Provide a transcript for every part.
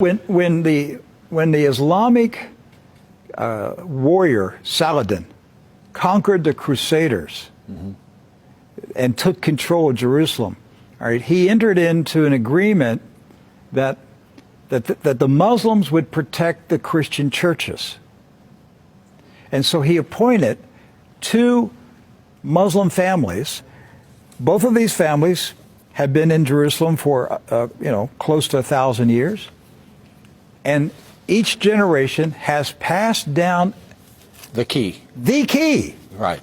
When the Islamic warrior Saladin conquered the Crusaders and took control of Jerusalem, all right, he entered into an agreement that the Muslims would protect the Christian churches. And so he appointed two Muslim families. Both of these families have been in Jerusalem for, close to 1,000 years. And each generation has passed down the key. The key. Right.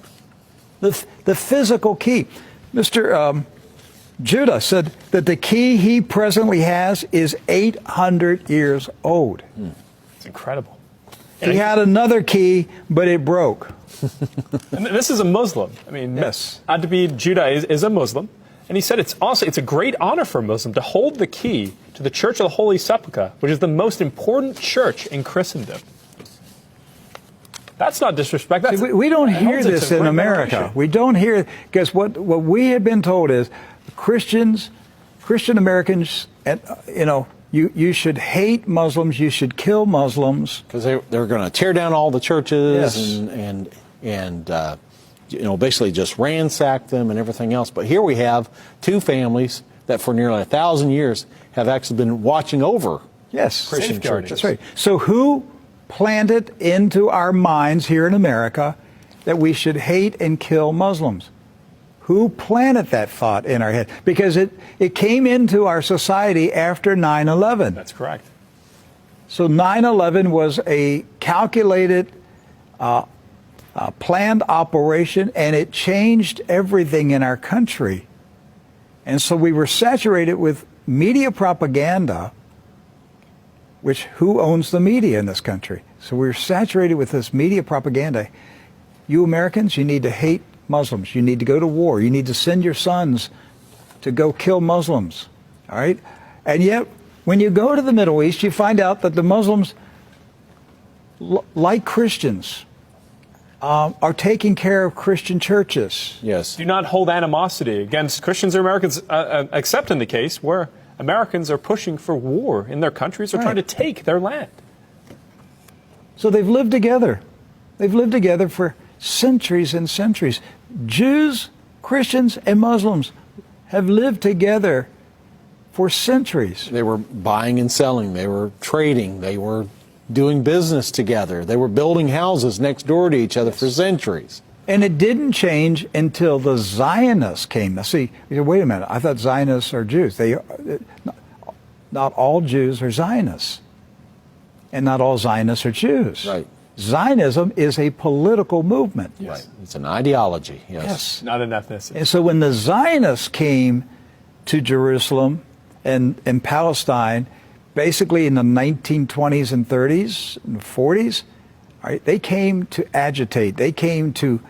The physical key. Mr. Judah said that the key he presently has is 800 years old. It's incredible. He had another key, but it broke. And this is a Muslim. I mean, yes. Adnabi Judah is a Muslim. And he said it's a great honor for a Muslim to hold the key to the Church of the Holy Sepulchre, which is the most important church in Christendom. That's not disrespect. That's, we don't hear this in America. We don't hear, because what we have been told is Christian Americans, and you should hate Muslims, you should kill Muslims. Because they're going to tear down all the churches and basically just ransack them and everything else. But here we have two families that for nearly 1,000 years have actually been watching over Christian churches. That's right. So who planted into our minds here in America that we should hate and kill Muslims? Who planted that thought in our head? Because it came into our society after 9/11. That's correct. So 9/11 was a calculated, planned operation, and it changed everything in our country. And so we were saturated with media propaganda, which who owns the media in this country? So we were saturated with this media propaganda. You Americans, you need to hate Muslims. You need to go to war. You need to send your sons to go kill Muslims. All right? And yet, when you go to the Middle East, you find out that the Muslims, like Christians, are taking care of Christian churches. Yes. Do not hold animosity against Christians or Americans, except in the case where Americans are pushing for war in their countries or trying to take their land. So they've lived together. They've lived together for centuries and centuries. Jews, Christians, and Muslims have lived together for centuries. They were buying and selling. They were trading. They were doing business together. They were building houses next door to each other for centuries. And it didn't change until the Zionists came. Now, see, you say, wait a minute, I thought Zionists are Jews. Not all Jews are Zionists. And not all Zionists are Jews. Right. Zionism is a political movement. Yes. Right. It's an ideology. Yes. Not an ethnicity. And so when the Zionists came to Jerusalem and Palestine, basically in the 1920s and 30s and 40s, right, they came to agitate. They came to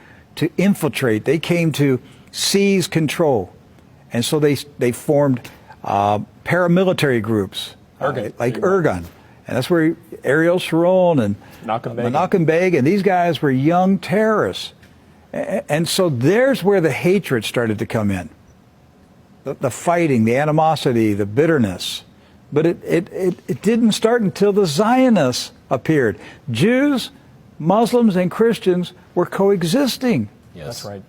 infiltrate. They came to seize control. And so they formed paramilitary groups, like Irgun. And that's where Ariel Sharon and Menachem Begin, and these guys were young terrorists. And so there's where the hatred started to come in. The fighting, the animosity, the bitterness. But it didn't start until the Zionists appeared. Jews, Muslims, and Christians were coexisting. Yes. That's right.